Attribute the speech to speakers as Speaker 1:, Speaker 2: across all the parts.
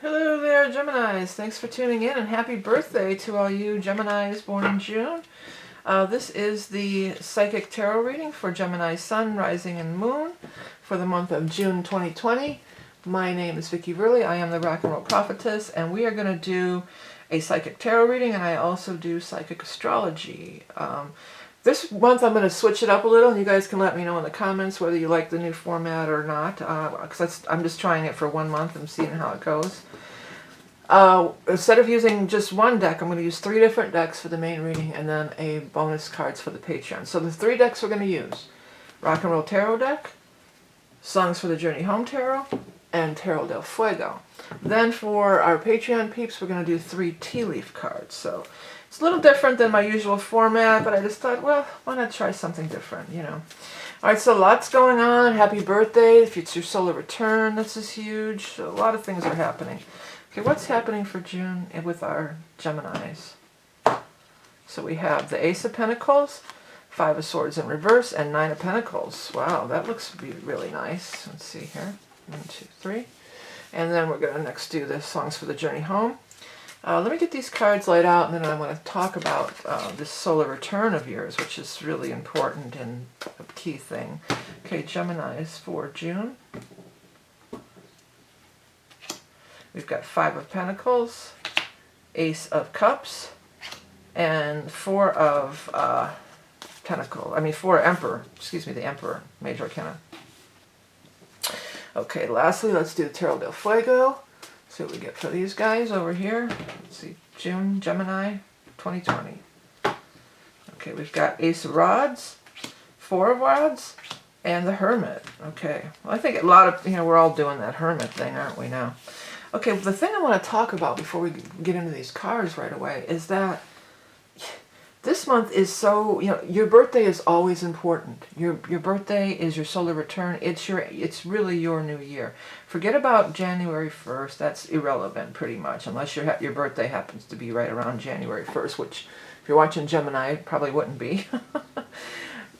Speaker 1: Hello there, Geminis. Thanks for tuning in and happy birthday to all you Geminis born in June. This is the Psychic Tarot reading for Gemini Sun, Rising, and Moon for the month of June 2020. My name is Vickieverlie. I am the Rock and Roll Prophetess, and we are going to do a Psychic Tarot reading, and I also do Psychic Astrology. This month I'm going to switch it up a little, and you guys can let me know in the comments whether you like the new format or not, because I'm just trying it for 1 month and seeing how it goes. Instead of using just one deck, I'm going to use 3 different decks for the main reading and then a bonus cards for the Patreon. So the 3 decks we're going to use: Rock and Roll Tarot deck, Songs for the Journey Home Tarot, and Tarot del Fuego. Then for our Patreon peeps, we're going to do 3 tea leaf cards. So it's a little different than my usual format, but I just thought, well, why not try something different, you know. Alright, so lots going on. Happy birthday. If it's your solar return, this is huge. So a lot of things are happening. Okay, what's happening for June with our Geminis? So we have the Ace of Pentacles, 5 of Swords in reverse, and 9 of Pentacles. Wow, that looks really nice. Let's see here. 1, 2, 3. And then we're going to next do the Songs for the Journey Home. Let me get these cards laid out, and then I want to talk about this solar return of yours, which is really important and a key thing. Okay, Geminis for June. We've got 5 of Pentacles, Ace of Cups, and 4 of Pentacles. 4 Emperor. Excuse me, the Emperor, Major Arcana. Okay, lastly, let's do the Tarot del Fuego. See what we get for these guys over here. Let's see, June, Gemini, 2020. Okay, we've got Ace of Rods, 4 of Rods, and the Hermit. Okay, well, I think a lot of, we're all doing that Hermit thing, aren't we now? Okay, the thing I want to talk about before we get into these cards right away is that this month is so, your birthday is always important. Your birthday is your solar return. It's really your new year. Forget about January 1st. That's irrelevant pretty much, unless your birthday happens to be right around January 1st, which if you're watching Gemini, it probably wouldn't be.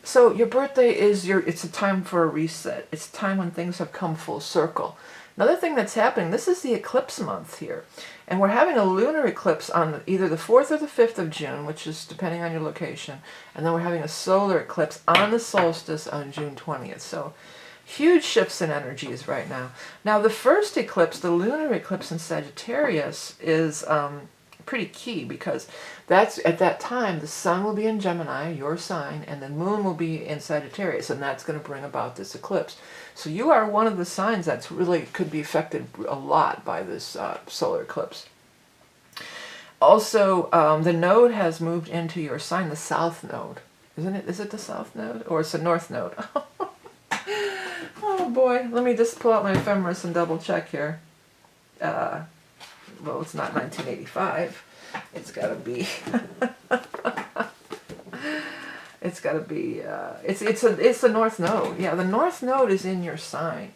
Speaker 1: So your birthday it's a time for a reset. It's a time when things have come full circle. Another thing that's happening, this is the eclipse month here. And we're having a lunar eclipse on either the 4th or the 5th of June, which is depending on your location. And then we're having a solar eclipse on the solstice on June 20th. So huge shifts in energies right now. Now the first eclipse, the lunar eclipse in Sagittarius, is pretty key, because that's at that time the sun will be in Gemini, your sign, and the moon will be in Sagittarius, and that's going to bring about this eclipse. So you are one of the signs that's really could be affected a lot by this solar eclipse. Also, the node has moved into your sign, the south node. Isn't it? Is it the south node? Or it's the north node? Oh boy, let me just pull out my ephemeris and double check here. Well, it's not 1985. It's got to be. It's got to be. It's the North Node. Yeah, the North Node is in your sign,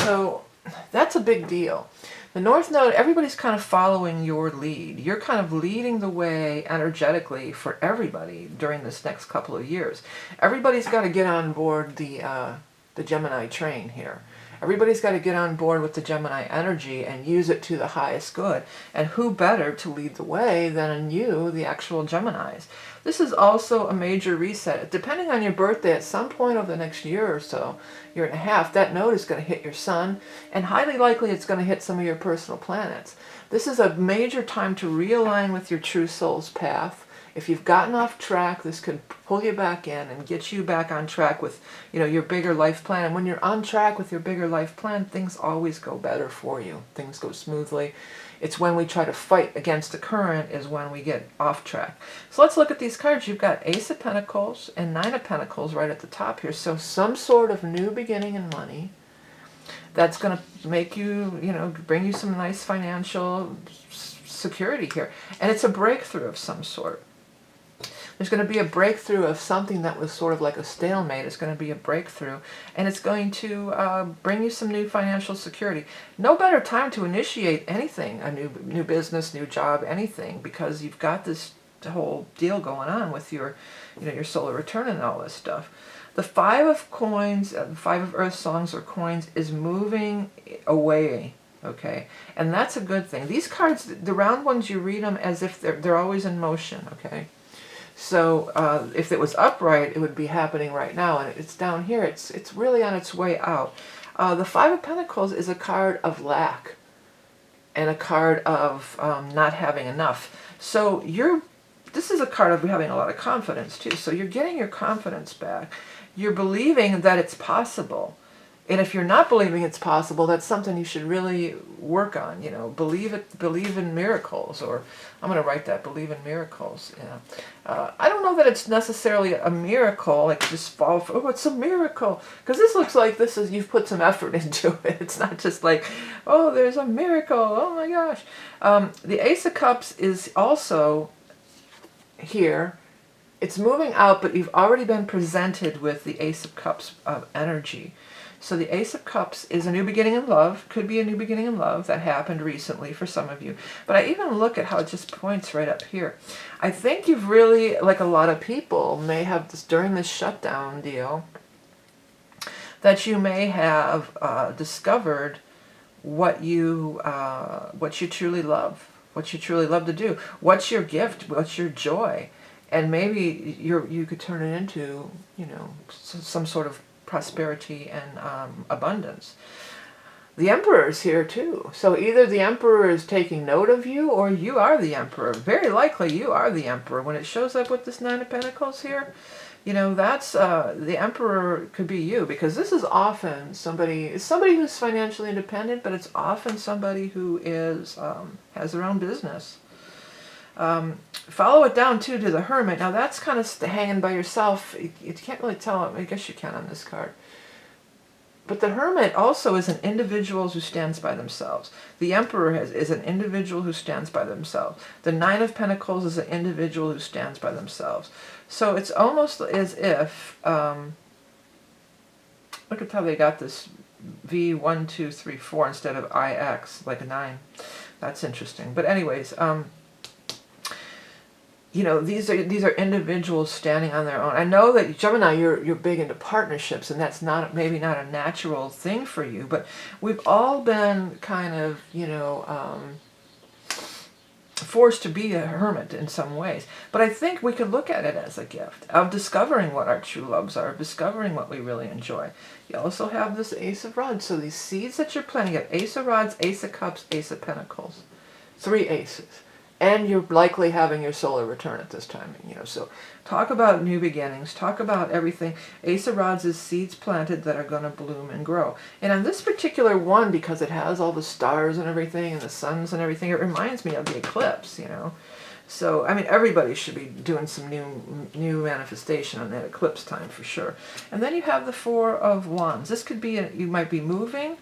Speaker 1: so that's a big deal. The North Node, everybody's kind of following your lead. You're kind of leading the way energetically for everybody during this next couple of years. Everybody's got to get on board the Gemini train here. Everybody's got to get on board with the Gemini energy and use it to the highest good. And who better to lead the way than you, the actual Geminis? This is also a major reset. Depending on your birthday, at some point over the next year or so, year and a half, that node is going to hit your sun, and highly likely it's going to hit some of your personal planets. This is a major time to realign with your true soul's path. If you've gotten off track, this could pull you back in and get you back on track with, your bigger life plan. And when you're on track with your bigger life plan, things always go better for you. Things go smoothly. It's when we try to fight against the current is when we get off track. So let's look at these cards. You've got Ace of Pentacles and 9 of Pentacles right at the top here. So some sort of new beginning in money that's going to make you, bring you some nice financial security here. And it's a breakthrough of some sort. There's going to be a breakthrough of something that was sort of like a stalemate. It's going to be a breakthrough, and it's going to bring you some new financial security. No better time to initiate anything, a new business, new job, anything, because you've got this whole deal going on with your, your solar return and all this stuff. The 5 of coins, 5 of earth songs or coins, is moving away Okay, and that's a good thing. These cards, the round ones, you read them as if they're always in motion. Okay, so if it was upright, it would be happening right now, and it's down here. It's really on its way out. The Five of Pentacles is a card of lack and a card of not having enough. So this is a card of having a lot of confidence too. So you're getting your confidence back. You're believing that it's possible. And if you're not believing it's possible, that's something you should really work on. You know, believe in miracles, or I'm going to write that, believe in miracles. Yeah. I don't know that it's necessarily a miracle, like just fall for, oh, it's a miracle. Because this looks like you've put some effort into it. It's not just like, oh, there's a miracle, oh my gosh. The Ace of Cups is also here. It's moving out, but you've already been presented with the Ace of Cups of energy. So the Ace of Cups is a new beginning in love. Could be a new beginning in love that happened recently for some of you. But I even look at how it just points right up here. I think you've really, like a lot of people may have this during this shutdown deal, that you may have discovered what you truly love, what you truly love to do. What's your gift? What's your joy? And maybe you could turn it into, you know, some sort of prosperity and abundance. The Emperor is here too. So either the Emperor is taking note of you, or you are the Emperor. Very likely you are the Emperor. When it shows up with this Nine of Pentacles here, you know, that's the Emperor could be you, because this is often somebody who's financially independent, but it's often somebody who is has their own business. Follow it down too to the Hermit. Now that's kind of hanging by yourself. You can't really tell. I guess you can on this card. But the Hermit also is an individual who stands by themselves. The Emperor is an individual who stands by themselves. The Nine of Pentacles is an individual who stands by themselves. So it's almost as if, look at how they got this V1, 2, 3, 4 instead of IX, like a 9. That's interesting. But anyways, you know, these are individuals standing on their own. I know that Gemini, you're big into partnerships, and that's maybe not a natural thing for you, but we've all been kind of, you know, forced to be a hermit in some ways. But I think we could look at it as a gift of discovering what our true loves are, discovering what we really enjoy. You also have this Ace of Rods. So these seeds that you're planting, you have Ace of Rods, Ace of Cups, Ace of Pentacles. 3 aces. And you're likely having your solar return at this time, you know. So talk about new beginnings. Talk about everything. Ace of Rods is seeds planted that are going to bloom and grow. And on this particular one, because it has all the stars and everything and the suns and everything, it reminds me of the eclipse, you know. So, I mean, everybody should be doing some new manifestation on that eclipse time for sure. And then you have the Four of Wands. This could be, you might be moving.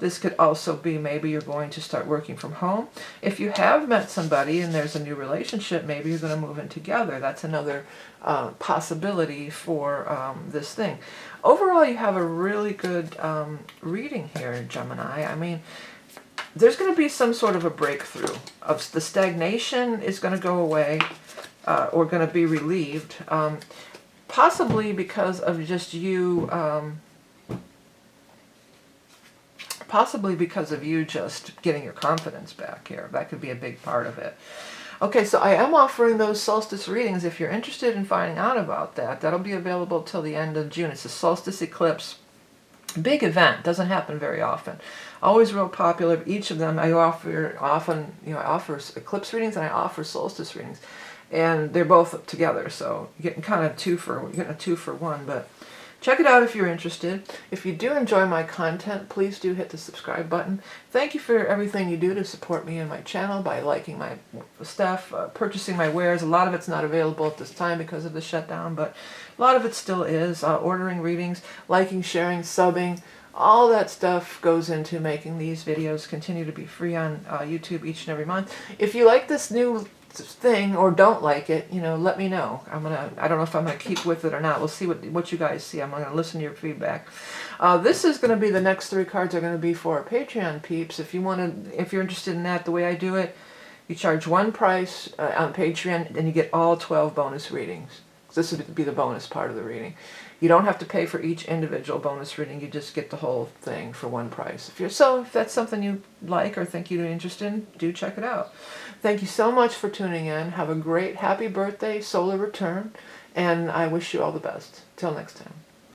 Speaker 1: This could also be maybe you're going to start working from home. If you have met somebody and there's a new relationship, maybe you're going to move in together. That's another possibility for this thing. Overall, you have a really good reading here, Gemini. I mean, there's going to be some sort of a breakthrough. Of the stagnation is going to go away or going to be relieved, possibly because of just you... possibly because of you just getting your confidence back here. That could be a big part of it. Okay, so I am offering those solstice readings. If you're interested in finding out about that, that'll be available till the end of June. It's a solstice eclipse. Big event. Doesn't happen very often. Always real popular. Each of them I offer often, you know, I offer eclipse readings and I offer solstice readings. And they're both together, so you're getting kind of you're getting a 2 for 1, but check it out if you're interested. If you do enjoy my content, please do hit the subscribe button. Thank you for everything you do to support me and my channel by liking my stuff, purchasing my wares. A lot of it's not available at this time because of the shutdown, but a lot of it still is. Ordering readings, liking, sharing, subbing, all that stuff goes into making these videos continue to be free on YouTube each and every month. If you like this new thing or don't like it, you know, let me know. I don't know if I'm gonna keep with it or not. We'll see what you guys see. I'm gonna listen to your feedback. This is gonna be, the next 3 cards are gonna be for our Patreon peeps. If you're interested in that, the way I do it, you charge one price on Patreon and you get all 12 bonus readings. This would be the bonus part of the reading. You don't have to pay for each individual bonus reading. You just get the whole thing for one price. If that's something you like or think you're interested in, do check it out. Thank you so much for tuning in. Have a great, happy birthday, solar return, and I wish you all the best. Till next time.